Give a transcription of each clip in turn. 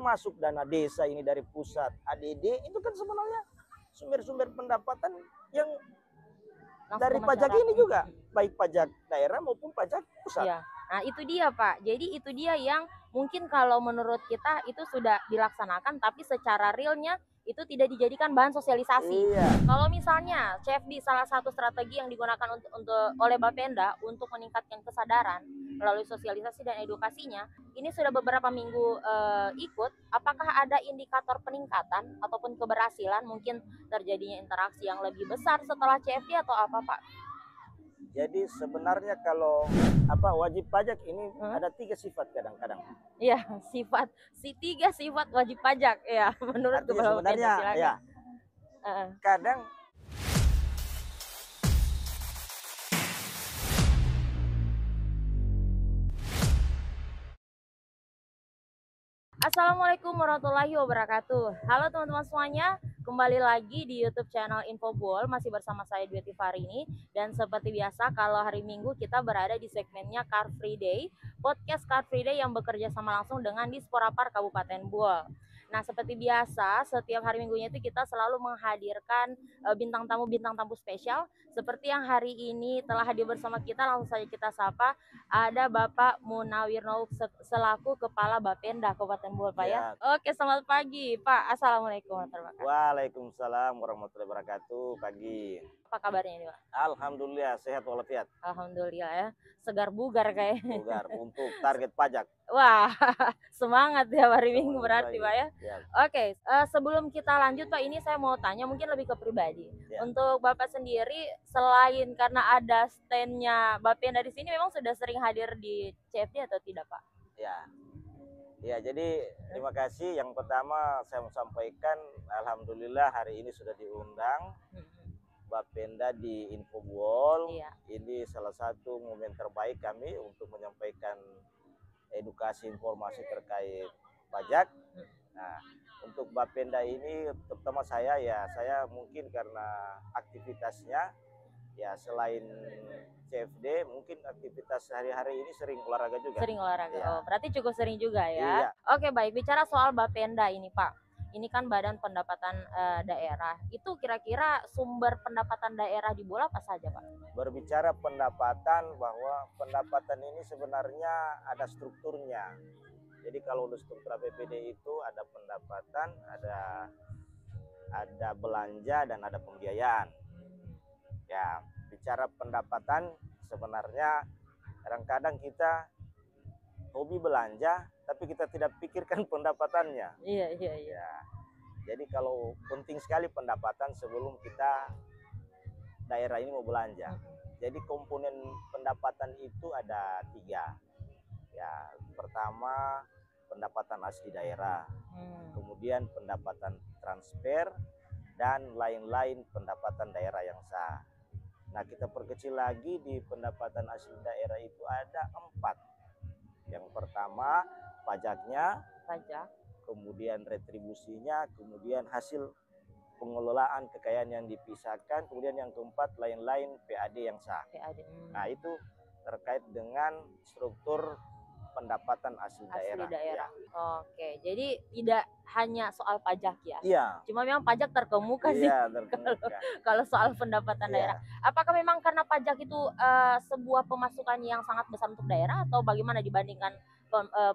termasuk dana desa ini dari pusat, ADD itu kan sebenarnya sumber-sumber pendapatan yang Langsung dari ke pajak masyarakat. ini juga, baik pajak daerah maupun pajak pusat. Iya. Nah, itu dia, Pak. Jadi itu dia yang mungkin kalau menurut kita itu sudah dilaksanakan, tapi secara realnya itu tidak dijadikan bahan sosialisasi. Iya. Kalau misalnya CFD salah satu strategi yang digunakan untuk oleh Bapenda untuk meningkatkan kesadaran melalui sosialisasi dan edukasinya, ini sudah beberapa minggu ikut. Apakah ada indikator peningkatan ataupun keberhasilan, mungkin terjadinya interaksi yang lebih besar setelah CFD atau apa, Pak? Jadi sebenarnya kalau wajib pajak ini ada 3 sifat kadang-kadang. Iya, tiga sifat wajib pajak ya menurut Artinya Kepala sebenarnya Bapenda, silakan. ya kadang Assalamualaikum warahmatullahi wabarakatuh. Halo teman-teman semuanya, kembali lagi di YouTube channel Infobol, masih bersama saya Dwi Tifarini. Dan seperti biasa, kalau hari Minggu kita berada di segmennya Car Free Day, podcast Car Free Day yang bekerja sama langsung dengan Disporapar Kabupaten Bol. Nah, seperti biasa, setiap hari Minggunya itu kita selalu menghadirkan bintang tamu spesial. Seperti yang hari ini telah hadir bersama kita, langsung saja kita sapa. Ada Bapak Munawir Nouf selaku Kepala Bapenda Kabupaten Bol, Pak ya. Oke, selamat pagi, Pak. Assalamualaikum warahmatullahi wabarakatuh. Waalaikumsalam warahmatullahi wabarakatuh. Pagi. Apa kabarnya ini, Pak? Alhamdulillah sehat walafiat. Alhamdulillah ya. Segar bugar kayak. Bugar untuk target pajak. Wah, semangat ya hari Minggu Semangat berarti, lagi. Pak ya. Ya. Oke, sebelum kita lanjut, Pak, ini saya mau tanya mungkin lebih ke pribadi. Ya. Untuk Bapak sendiri, selain karena ada stand-nya Bapenda di sini, memang sudah sering hadir di CFD atau tidak, Pak? Ya. Ya, jadi terima kasih. Yang pertama saya mau sampaikan, alhamdulillah hari ini sudah diundang Bapenda di Infobol. Iya. Ini salah satu momen terbaik kami untuk menyampaikan edukasi informasi terkait pajak. Nah, untuk Bapenda ini terutama saya mungkin karena aktivitasnya ya selain CFD mungkin aktivitas sehari-hari ini sering olahraga juga. Sering olahraga. Ya. Oh, berarti cukup sering juga ya. Iya. Oke, baik. Bicara soal Bapenda ini, Pak. Ini kan Badan Pendapatan Daerah. Itu kira-kira sumber pendapatan daerah di Bol apa saja, Pak? Berbicara pendapatan, bahwa pendapatan ini sebenarnya ada strukturnya. Jadi kalau untuk struktur APBD itu ada pendapatan, ada belanja dan ada pembiayaan. Ya, bicara pendapatan sebenarnya kadang-kadang kita hobi belanja tapi kita tidak pikirkan pendapatannya. Iya. Ya. Jadi kalau penting sekali pendapatan sebelum kita daerah ini mau belanja. Jadi komponen pendapatan itu ada 3. Ya, pertama pendapatan asli daerah, kemudian pendapatan transfer, dan lain-lain pendapatan daerah yang sah. Nah, kita perkecil lagi di pendapatan asli daerah itu ada 4. Yang pertama pajaknya, kemudian retribusinya, kemudian hasil pengelolaan kekayaan yang dipisahkan, kemudian yang keempat lain-lain PAD yang sah. Nah, itu terkait dengan struktur pendapatan asli daerah. Ya. Oke, jadi tidak hanya soal pajak ya. Iya. Cuma memang pajak terkemuka sih. Iya, terkemuka. Kalau soal pendapatan daerah. Apakah memang karena pajak itu sebuah pemasukan yang sangat besar untuk daerah atau bagaimana dibandingkan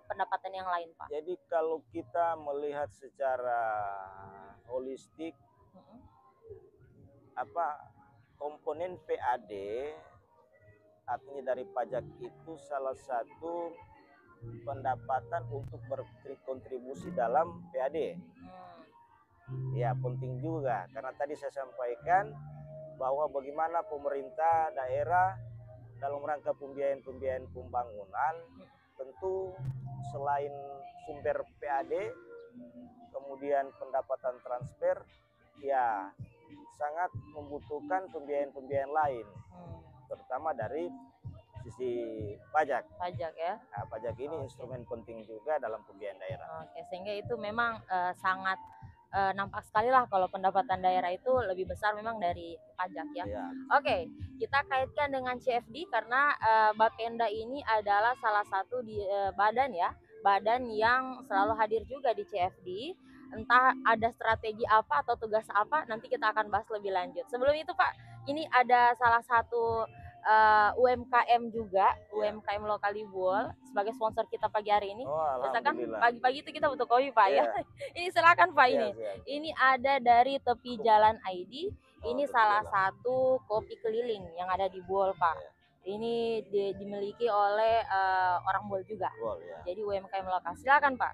pendapatan yang lain, Pak? Jadi kalau kita melihat secara holistik, komponen PAD artinya dari pajak itu salah satu pendapatan untuk berkontribusi dalam PAD. Ya, penting juga karena tadi saya sampaikan bahwa bagaimana pemerintah daerah dalam rangka pembiayaan pembangunan tentu selain sumber PAD kemudian pendapatan transfer ya sangat membutuhkan pembiayaan lain, terutama dari sisi pajak. Pajak ya. Nah, pajak ini instrumen penting juga dalam pembiayaan daerah. Oke, sehingga itu memang sangat nampak sekali lah kalau pendapatan daerah itu lebih besar memang dari pajak ya. Iya. Oke, kita kaitkan dengan CFD karena Bapenda ini adalah salah satu badan ya badan yang selalu hadir juga di CFD. Entah ada strategi apa atau tugas apa, nanti kita akan bahas lebih lanjut. Sebelum itu Pak, ini ada salah satu UMKM juga, UMKM lokal di Bol sebagai sponsor kita pagi hari ini. Oh, Misalkan alhamdulillah. pagi-pagi itu kita butuh kopi Pak ya. Ini silakan Pak ini. Ini ada dari Tepi Jalan ID. Ini salah satu kopi keliling yang ada di Bol Pak. Ini dimiliki oleh orang Bol juga. Jadi UMKM lokal. Silakan Pak.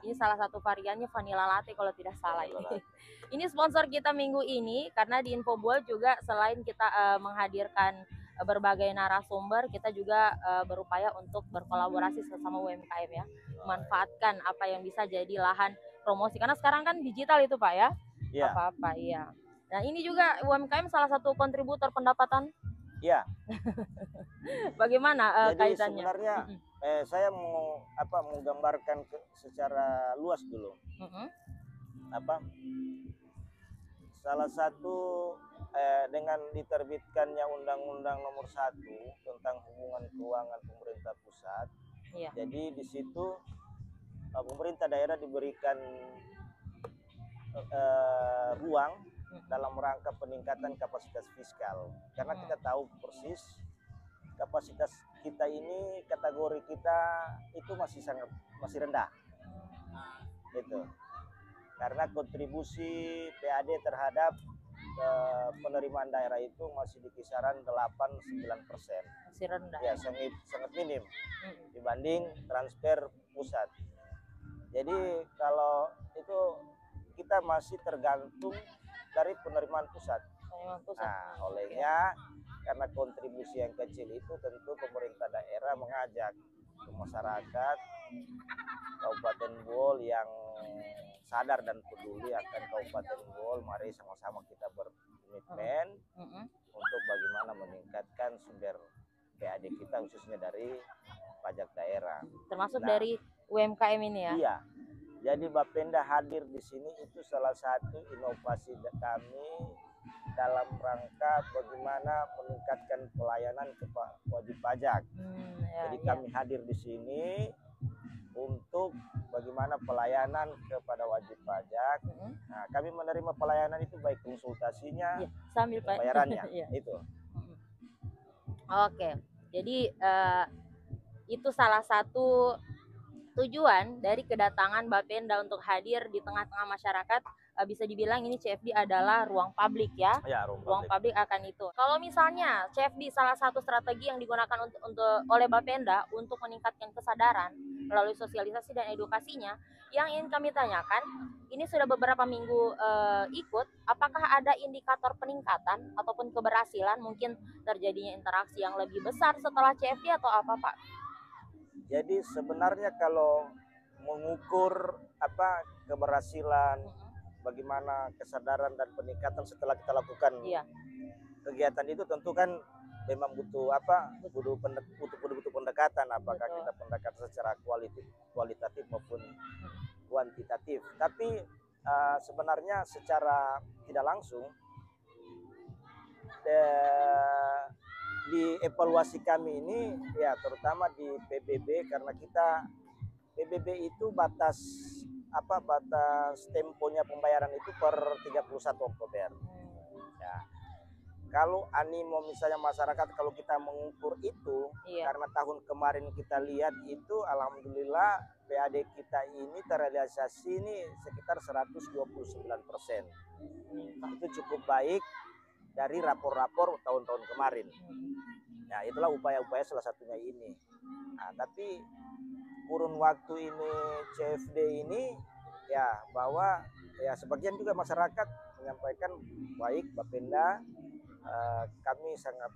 Ini salah satu variannya vanilla latte kalau tidak salah ini. Ini sponsor kita minggu ini karena di Info Bol juga selain kita menghadirkan berbagai narasumber, kita juga berupaya untuk berkolaborasi sesama UMKM ya, memanfaatkan apa yang bisa jadi lahan promosi karena sekarang kan digital itu Pak ya, apa-apa iya. Nah ini juga UMKM salah satu kontributor pendapatan. Iya. Bagaimana jadi kaitannya? Sebenarnya saya mau gambarkan secara luas dulu. Salah satu dengan diterbitkannya Undang-Undang Nomor 1 tentang hubungan keuangan pemerintah pusat. Jadi di situ pemerintah daerah diberikan ruang dalam rangka peningkatan kapasitas fiskal. Karena kita tahu persis kapasitas kita ini, kategori kita itu masih rendah. Gitu. Karena kontribusi PAD terhadap penerimaan daerah itu masih di kisaran 8-9%. Masih rendah. Ya, sangat minim dibanding transfer pusat. Jadi kalau itu kita masih tergantung dari penerimaan pusat. Nah, olehnya karena kontribusi yang kecil itu tentu pemerintah daerah mengajak ke masyarakat Kabupaten Bol yang sadar dan peduli akan Kabupaten Bol, mari sama-sama kita berkomitmen untuk bagaimana meningkatkan sumber PAD kita khususnya dari pajak daerah. Termasuk dari UMKM ini ya? Iya. Jadi Bapenda hadir di sini itu salah satu inovasi kami dalam rangka bagaimana meningkatkan pelayanan ke wajib pajak. Jadi kami hadir di sini untuk bagaimana pelayanan kepada wajib pajak. Nah, kami menerima pelayanan itu baik konsultasinya, sambil bayarannya. Itu. Oke, jadi itu salah satu tujuan dari kedatangan Bapenda untuk hadir di tengah-tengah masyarakat. Bisa dibilang ini CFD adalah ruang publik ya, ruang publik akan itu. Kalau misalnya CFD salah satu strategi yang digunakan oleh Bapenda untuk meningkatkan kesadaran melalui sosialisasi dan edukasinya, yang ingin kami tanyakan, ini sudah beberapa minggu ikut, apakah ada indikator peningkatan ataupun keberhasilan, mungkin terjadinya interaksi yang lebih besar setelah CFD atau apa Pak? Jadi sebenarnya kalau mengukur keberhasilan, bagaimana kesadaran dan peningkatan setelah kita lakukan kegiatan itu tentu kan memang butuh pendekatan, apakah kita pendekatan secara kualitatif maupun kuantitatif. Tapi sebenarnya secara tidak langsung di evaluasi kami ini ya terutama di PBB, karena kita PBB itu batas temponya pembayaran itu per 31 Oktober. Ya. Kalau animo misalnya masyarakat kalau kita mengukur itu, karena tahun kemarin kita lihat itu alhamdulillah PAD kita ini terrealisasi ini sekitar 129%. Itu cukup baik dari rapor-rapor tahun-tahun kemarin. Nah, itulah upaya-upaya salah satunya ini. Nah, tapi kurun waktu ini CFD ini ya bahwa ya sebagian juga masyarakat menyampaikan baik Bapenda, kami sangat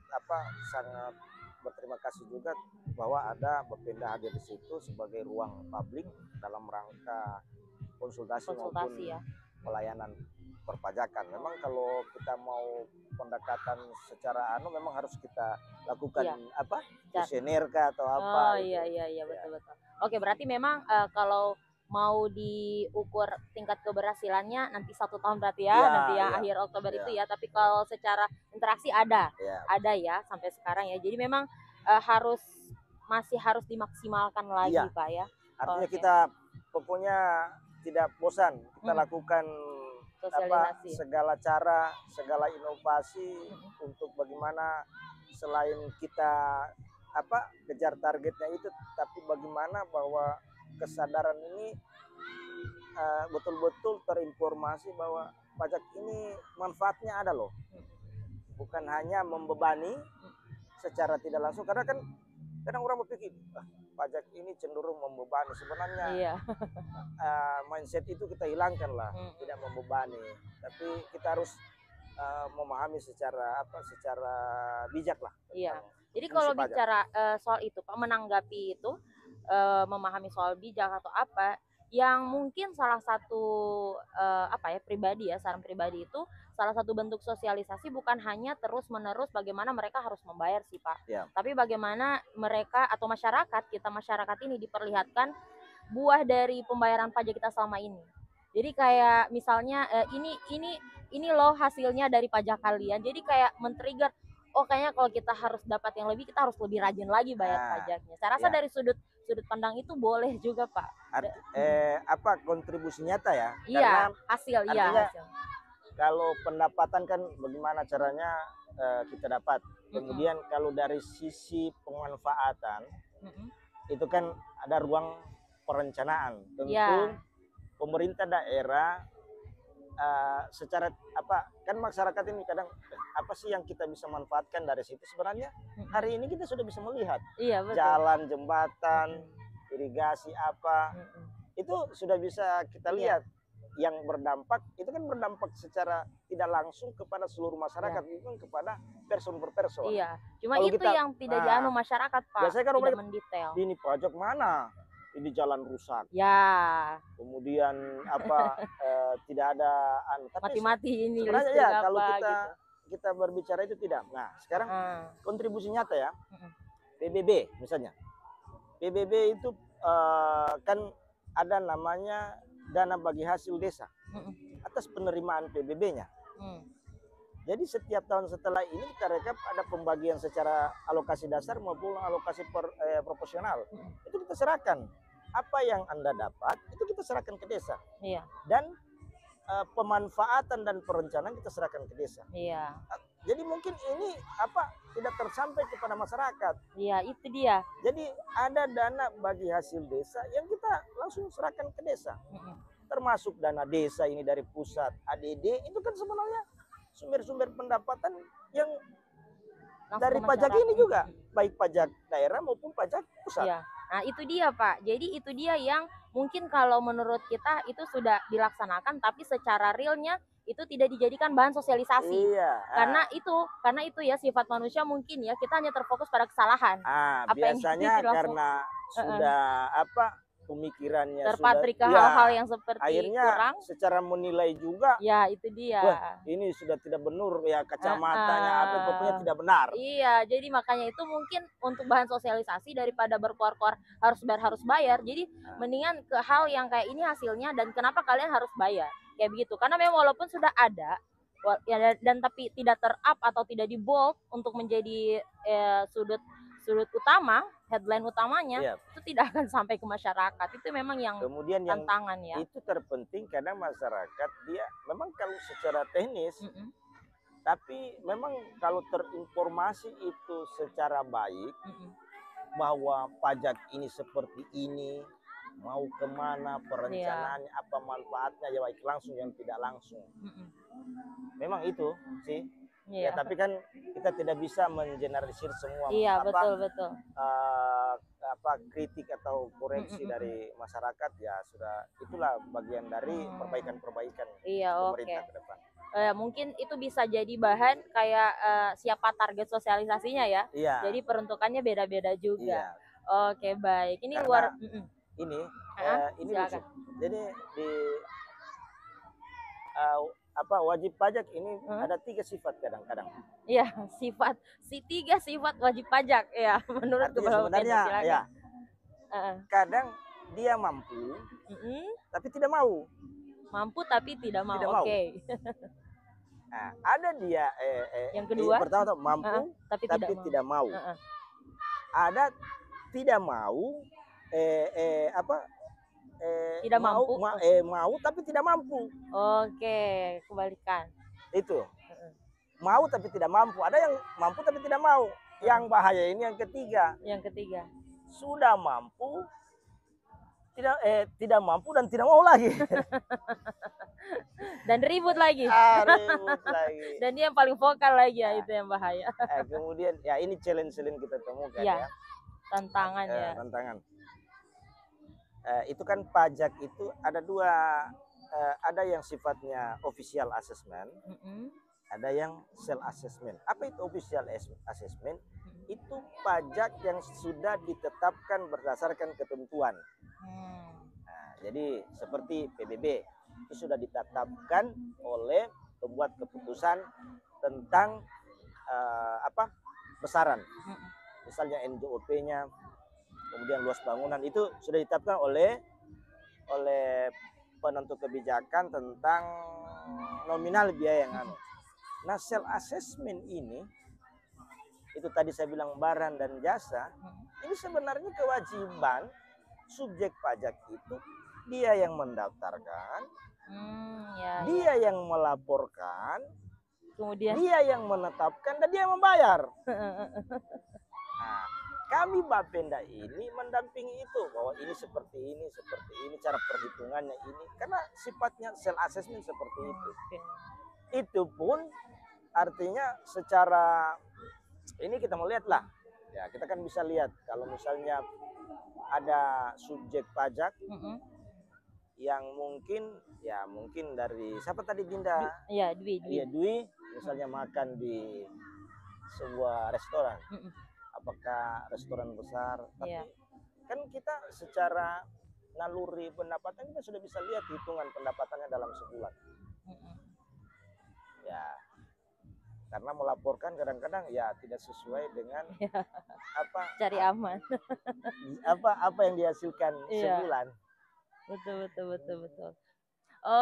berterima kasih juga bahwa ada Bapenda hadir di situ sebagai ruang publik dalam rangka konsultasi maupun pelayanan perpajakan. Memang kalau kita mau pendekatan secara memang harus kita lakukan kuesioner atau apa. Iya betul. Oke, berarti memang kalau mau diukur tingkat keberhasilannya nanti 1 tahun berarti nanti yang akhir Oktober itu ya. Tapi kalau secara interaksi ada ya sampai sekarang ya. Jadi memang masih harus dimaksimalkan lagi Pak ya. Artinya Oke. kita pokoknya tidak bosan, kita lakukan Sosialisasi. segala cara, segala inovasi untuk bagaimana selain kita kejar targetnya itu, tapi bagaimana bahwa kesadaran ini betul-betul terinformasi bahwa pajak ini manfaatnya ada loh, bukan hanya membebani secara tidak langsung. Karena kan kadang orang berpikir pajak ini cenderung membebani. Sebenarnya Iya. mindset itu kita hilangkan lah, tidak membebani, tapi kita harus memahami secara bijak lah. Iya. Jadi kalau bicara soal itu Pak, menanggapi itu memahami soal bijak atau apa yang mungkin salah satu pribadi ya, saran pribadi itu salah satu bentuk sosialisasi bukan hanya terus-menerus bagaimana mereka harus membayar sih Pak. Ya. Tapi bagaimana mereka atau masyarakat ini diperlihatkan buah dari pembayaran pajak kita selama ini. Jadi kayak misalnya ini loh hasilnya dari pajak kalian. Jadi kayak men-trigger, oh kayaknya kalau kita harus dapat yang lebih, kita harus lebih rajin lagi bayar pajaknya. Saya rasa dari sudut pandang itu boleh juga Pak. Kontribusi nyata ya? Iya, Karena hasil. Kalau pendapatan kan bagaimana caranya kita dapat. Kemudian kalau dari sisi pemanfaatan, itu kan ada ruang perencanaan. Tentu pemerintah daerah secara kan masyarakat ini kadang apa sih yang kita bisa manfaatkan dari situ. Sebenarnya hari ini kita sudah bisa melihat jalan, jembatan, irigasi itu sudah bisa kita lihat. Yang berdampak itu kan berdampak secara tidak langsung kepada seluruh masyarakat, bukan kepada person per person. Iya, cuma kalau itu yang tidak dianu masyarakat Pak. Biasanya kan tidak mendetail. Ini pajak mana? Ini jalan rusak. Ya. Kemudian tidak ada mati-mati ini sebenarnya ya kalau kita berbicara itu tidak. Nah, sekarang kontribusi nyata ya. PBB misalnya. PBB itu kan ada namanya dana bagi hasil desa atas penerimaan PBB-nya. Jadi setiap tahun setelah ini kita rekap ada pembagian secara alokasi dasar maupun alokasi proporsional. Itu kita serahkan. Apa yang Anda dapat itu kita serahkan ke desa. Iya. Dan pemanfaatan dan perencanaan kita serahkan ke desa. Iya. Jadi mungkin ini tidak tersampai kepada masyarakat. Iya, itu dia. Jadi ada dana bagi hasil desa yang kita langsung serahkan ke desa. Termasuk dana desa ini dari pusat, ADD, itu kan sebenarnya sumber-sumber pendapatan yang langsung dari pajak ini juga, baik pajak daerah maupun pajak pusat. Iya. Nah itu dia Pak, jadi itu dia yang mungkin kalau menurut kita itu sudah dilaksanakan, tapi secara realnya itu tidak dijadikan bahan sosialisasi. Iya. Karena itu ya sifat manusia mungkin ya, kita hanya terfokus pada kesalahan. Biasanya karena sudah pemikirannya terpatrik ke hal-hal yang seperti akhirnya kurang, secara menilai juga. Ya itu dia. Wah, ini sudah tidak benar ya, kacamatanya pokoknya tidak benar. Iya, jadi makanya itu mungkin untuk bahan sosialisasi daripada berkuar-kuar harus bayar. Jadi mendingan ke hal yang kayak ini hasilnya dan kenapa kalian harus bayar. Kayak begitu. Karena memang walaupun sudah ada dan tapi tidak ter-up atau tidak di-bold untuk menjadi sudut utama, headline utamanya, itu tidak akan sampai ke masyarakat. Itu memang yang kemudian tantangan ya. Itu terpenting karena masyarakat dia memang kalau secara teknis, tapi memang kalau terinformasi itu secara baik bahwa pajak ini seperti ini, mau kemana, perencanaannya apa, manfaatnya ya baik langsung yang tidak langsung. Memang itu sih. Ya, tapi kan kita tidak bisa mengeneralisir semua betul. Kritik atau koreksi dari masyarakat, ya sudah itulah bagian dari perbaikan pemerintah ke depan. Mungkin itu bisa jadi bahan kayak siapa target sosialisasinya ya. Jadi peruntukannya beda-beda juga. Oke, baik. Ini karena ini lucu. Jadi di wajib pajak ini ada 3 sifat kadang-kadang. Iya, tiga sifat wajib pajak ya menurut sebenarnya ya. Kadang dia mampu, tapi tidak mau. Mampu tapi tidak mau. Oke. Nah, ada dia yang kedua pertama mampu tapi tidak mau. Ada tidak mau apa Tidak mampu. mau tapi tidak mampu. Oke, kebalikan. Itu mau tapi tidak mampu. Ada yang mampu tapi tidak mau. Yang bahaya ini yang ketiga. Yang ketiga. Sudah mampu tidak mampu dan tidak mau lagi. Dan ribut lagi. Ribut lagi. Dan dia yang paling vokal lagi ya, itu yang bahaya. Kemudian ya ini challenge kita temukan ya. ya. Tantangan ya. Tantangan. Itu kan pajak itu ada dua, ada yang sifatnya official assessment, ada yang self assessment. Apa itu official assessment? Itu pajak yang sudah ditetapkan berdasarkan ketentuan. Nah, jadi seperti PBB itu sudah ditetapkan oleh pembuat keputusan tentang besaran. Misalnya NJOP-nya, kemudian luas bangunan itu sudah ditetapkan oleh penentu kebijakan tentang nominal biaya yang Nah, self assessment ini itu tadi saya bilang barang dan jasa, ini sebenarnya kewajiban subjek pajak itu dia yang mendaftarkan, dia yang melaporkan, kemudian dia yang menetapkan dan dia yang membayar. Nah, kami Bapenda ini mendampingi itu bahwa ini seperti ini cara perhitungannya ini, karena sifatnya self assessment seperti itu. Itu pun artinya secara ini kita melihat lah ya, kita kan bisa lihat kalau misalnya ada subjek pajak yang mungkin dari siapa tadi Dinda? Dwi misalnya makan di sebuah restoran. Apakah restoran besar, tapi kan kita secara naluri pendapatan kita sudah bisa lihat hitungan pendapatannya dalam sebulan. Ya, karena melaporkan kadang-kadang ya tidak sesuai dengan cari aman apa yang dihasilkan sebulan. Betul.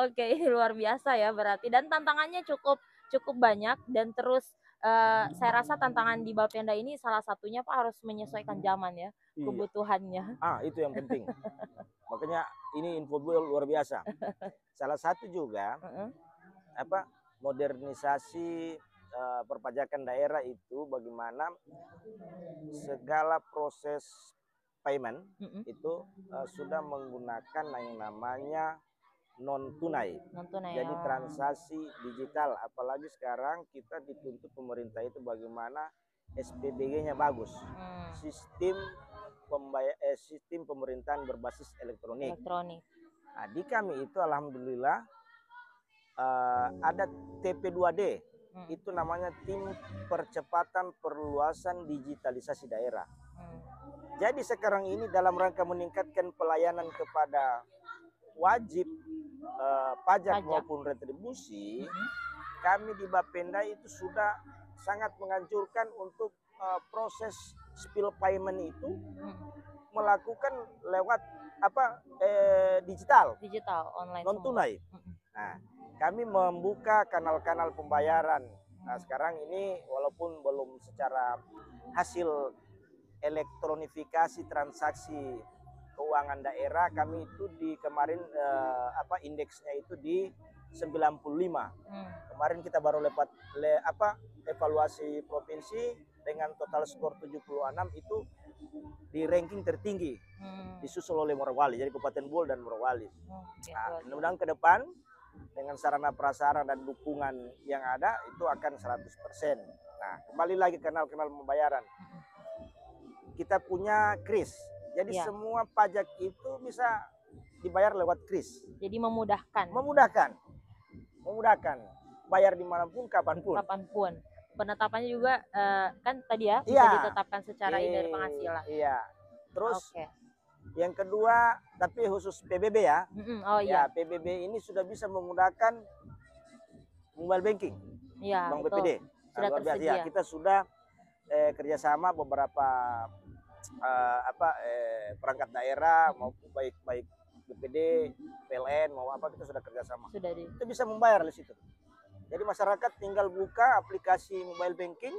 Oke, luar biasa ya berarti, dan tantangannya cukup banyak dan terus saya rasa tantangan di Bapenda ini salah satunya Pak harus menyesuaikan zaman ya, kebutuhannya. Itu yang penting. Makanya ini Infobol luar biasa. Salah satu juga modernisasi perpajakan daerah itu bagaimana segala proses payment itu sudah menggunakan yang namanya non tunai. Jadi transaksi digital, apalagi sekarang kita dituntut pemerintah itu bagaimana SPBG-nya bagus. Sistem pemerintahan berbasis elektronik. Nah, di kami itu alhamdulillah ada TP2D. Itu namanya tim percepatan perluasan digitalisasi daerah. Jadi sekarang ini dalam rangka meningkatkan pelayanan kepada wajib pajak maupun retribusi, kami di Bapenda itu sudah sangat menganjurkan untuk proses spill payment itu melakukan lewat digital online non tunai. Nah, kami membuka kanal-kanal pembayaran. Nah, sekarang ini walaupun belum secara hasil elektronifikasi transaksi keuangan daerah, kami itu di kemarin indeksnya itu di 95. Kemarin kita baru evaluasi provinsi dengan total skor 76 itu di ranking tertinggi, disusul oleh Morowali, jadi Kabupaten Bol dan Morowali. Nah, mudah-mudahan ke depan dengan sarana prasarana dan dukungan yang ada itu akan 100%. Nah, kembali lagi kanal-kanal pembayaran. Kita punya KRIS. Jadi semua pajak itu bisa dibayar lewat KRIS. Jadi memudahkan. Bayar dimanapun, kapanpun. Penetapannya juga kan tadi ya bisa ditetapkan secara dari penghasilan. Iya. Terus yang kedua, tapi khusus PBB ya. PBB ini sudah bisa menggunakan mobile banking. Bank BPD. Sudah luar biasa. tersedia. Kita sudah kerjasama beberapa perangkat daerah maupun baik BPD, PLN mau kita sudah kerjasama. Itu bisa membayar di situ. Jadi masyarakat tinggal buka aplikasi mobile banking,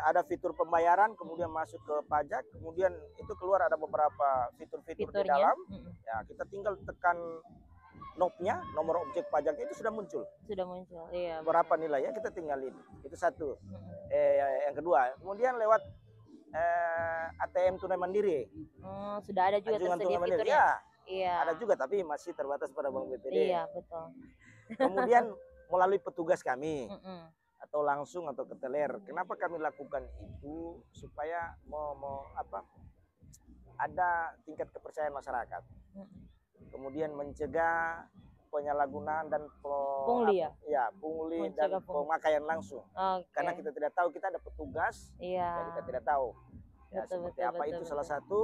ada fitur pembayaran, kemudian masuk ke pajak, kemudian itu keluar ada beberapa fitur-fitur di Fiturnya. dalam. Ya, kita tinggal tekan knob-nya, nomor objek pajaknya itu sudah muncul. Sudah muncul. Iya. Berapa nilainya kita tinggalin. Itu satu. Yang kedua, kemudian lewat ATM tunai mandiri. Sudah ada juga Anjungan tersedia tunai mandiri. fiturnya. Ya, Iya. ada juga tapi masih terbatas pada Bank BPD. Iya, betul. Kemudian melalui petugas kami Mm-mm. atau langsung atau ke teler. Kenapa kami lakukan itu? Supaya ada tingkat kepercayaan masyarakat. Kemudian mencegah penyalahgunaan dan Pungli ya? Ya, pungli dan Mencegah pungli. pemakaian langsung. Oke. Karena kita tidak tahu, kita ada petugas, Iya. jadi kita tidak tahu. Ya, Betul, seperti betul, apa betul, itu betul. salah satu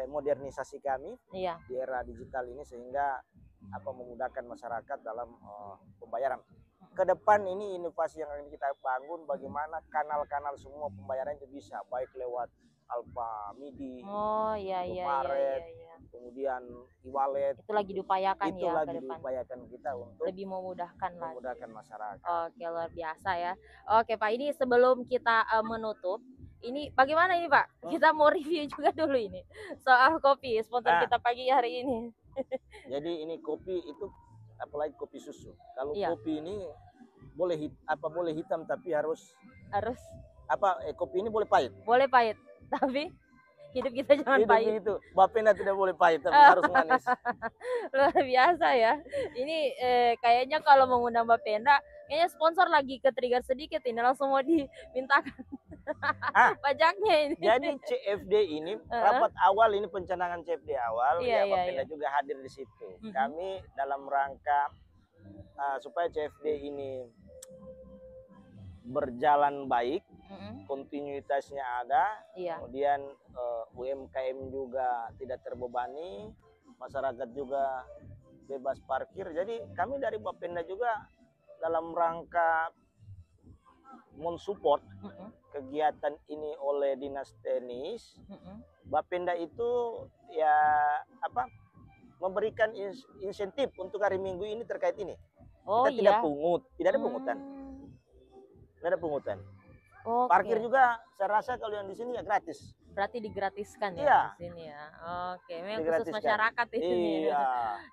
modernisasi kami Iya. di era digital ini sehingga memudahkan masyarakat dalam pembayaran. Ke depan ini inovasi yang akan kita bangun bagaimana kanal-kanal semua pembayaran itu bisa baik lewat Alfa Midi, Oh, iya. kemudian e-wallet. Itu lagi diupayakan Itu ya lagi ke depan. diupayakan kita untuk Lebih memudahkan lagi. memudahkan masyarakat. Oke, luar biasa ya. Oke Pak, ini sebelum kita menutup, ini bagaimana ini Pak? Kita mau review juga dulu ini soal kopi sponsor kita pagi hari ini. Jadi ini kopi itu apalagi kopi susu. Kalau Iya. kopi ini boleh boleh hitam tapi harus kopi ini boleh pahit. Boleh pahit, tapi hidup kita jangan Hidup pahit. itu. Bapenda tidak boleh pahit tapi harus manis. Luar biasa ya. Ini kayaknya kalau mengundang Bapenda, kayaknya sponsor lagi ke trigger sedikit ini langsung mau dimintakan pajaknya ini. Jadi CFD ini rapat awal ini pencanangan CFD awal Iya, ya Bapenda iya. juga hadir di situ. Kami dalam rangka supaya CFD ini berjalan baik, kontinuitasnya ada, Iya. kemudian UMKM juga tidak terbebani, masyarakat juga bebas parkir. Jadi kami dari Bapenda juga dalam rangka mensupport kegiatan ini oleh Dinas Teknis, Bapenda itu ya memberikan insentif untuk hari Minggu ini terkait ini. Oh, Kita tidak iya. pungut, tidak ada pungutan. Tidak ada pungutan. Oke. Parkir juga saya rasa kalau yang di sini ya gratis. Berarti digratiskan ya Iya. di sini ya. Oke, memang khusus Digratiskan. masyarakat ini. Iya.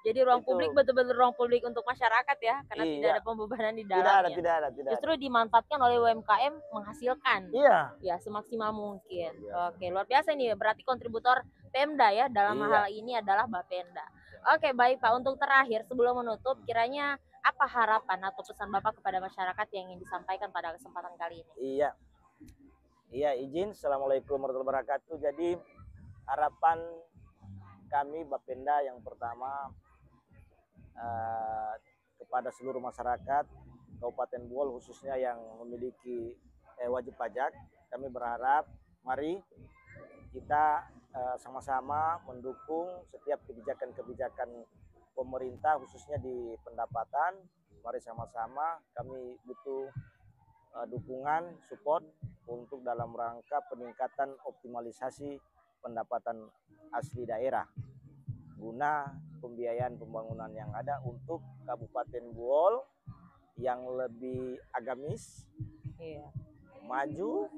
Jadi ruang Itu. publik betul-betul ruang publik untuk masyarakat ya, karena Iya. tidak ada pembebanan di Tidak dalamnya. ada. Justru dimanfaatkan oleh UMKM menghasilkan. Iya. Ya, semaksimal mungkin. Luar biasa. Oke, luar biasa nih. Berarti kontributor Pemda ya dalam Iya. hal ini adalah Bapenda. Oke, baik Pak. Untuk terakhir sebelum menutup, kiranya apa harapan atau pesan Bapak kepada masyarakat yang ingin disampaikan pada kesempatan kali ini? Iya. Iya, izin. Assalamualaikum warahmatullahi wabarakatuh. Jadi harapan kami Bapenda yang pertama kepada seluruh masyarakat Kabupaten Bohol khususnya yang memiliki wajib pajak, kami berharap mari kita sama-sama mendukung setiap kebijakan-kebijakan pemerintah khususnya di pendapatan. Mari sama-sama, kami butuh dukungan, support untuk dalam rangka peningkatan optimalisasi pendapatan asli daerah guna pembiayaan pembangunan yang ada untuk Kabupaten Bohol yang lebih agamis, Iya. maju,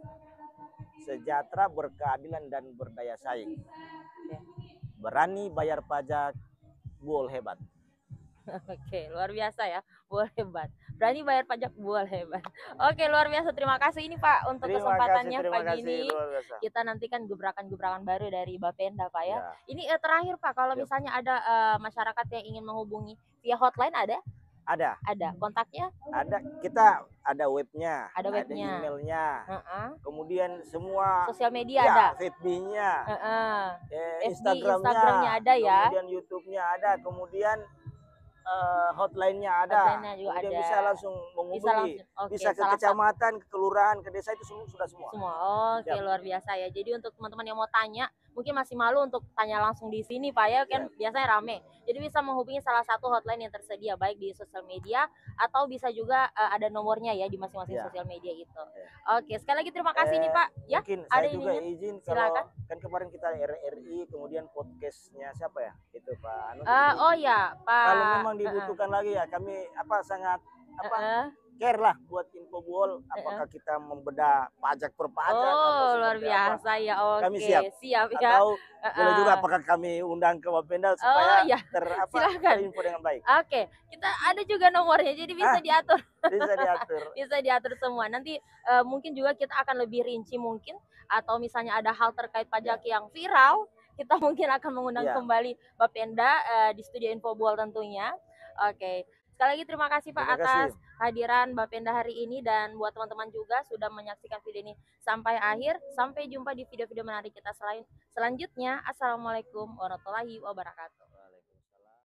sejahtera, berkeadilan dan berdaya saing. Oke. Berani bayar pajak, Bohol hebat. Oke, luar biasa ya. Bohol hebat. Berani bayar pajak, Bohol hebat. Oke, luar biasa. Terima kasih ini Pak untuk kesempatannya pagi ini. luar biasa. Kita nantikan gebrakan-gebrakan baru dari Bapenda Pak ya. Ya. Ini terakhir Pak, kalau Yap. misalnya ada masyarakat yang ingin menghubungi via hotline ada? Ada, Kontaknya? kita ada webnya, Ada webnya. emailnya, Heeh. kemudian semua Sosial media ada? FB-nya, Heeh. FB, Instagramnya ada ya? kemudian YouTube-nya ada, kemudian hotline-nya ada, Hotline-nya juga kemudian ada. bisa langsung menghubungi, Bisa langsung. Oke, bisa ke salah satu. kecamatan, ke kelurahan, ke desa itu sudah semua. Semua. Oke, Siap. luar biasa ya. Jadi untuk teman-teman yang mau tanya, mungkin masih malu untuk tanya langsung di sini Pak ya, kan biasanya rame. Jadi bisa menghubungi salah satu hotline yang tersedia baik di sosial media atau bisa juga ada nomornya ya di masing-masing Ya. sosial media itu. Ya. Oke, sekali lagi terima kasih nih Pak. Ya, Mungkin ada saya juga ininya? izin Silakan. kalau kan kemarin kita RRI, kemudian podcastnya siapa ya? Itu Pak Anu. Oh ya, Pak. Kalau memang dibutuhkan lagi ya kami sangat care lah buat Infobol, apakah kita membedah pajak per pajak atau Oh, luar seperti apa. biasa ya. Kami Oke, siap. siap ya. Atau boleh juga Heeh. apakah kami undang ke Bapenda Oh supaya ya, silakan. terinfo dengan baik. Oke, kita ada juga nomornya, jadi bisa Ah. diatur. Bisa diatur. Bisa diatur semua. Nanti mungkin juga kita akan lebih rinci mungkin, atau misalnya ada hal terkait pajak yang viral, kita mungkin akan mengundang Iya. kembali Bapenda di studio Infobol tentunya. Oke. Sekali lagi terima kasih Pak Terima kasih. atas hadiran Bapenda hari ini, dan buat teman-teman juga sudah menyaksikan video ini sampai akhir. Sampai jumpa di video-video menarik kita selanjutnya. Assalamualaikum warahmatullahi wabarakatuh.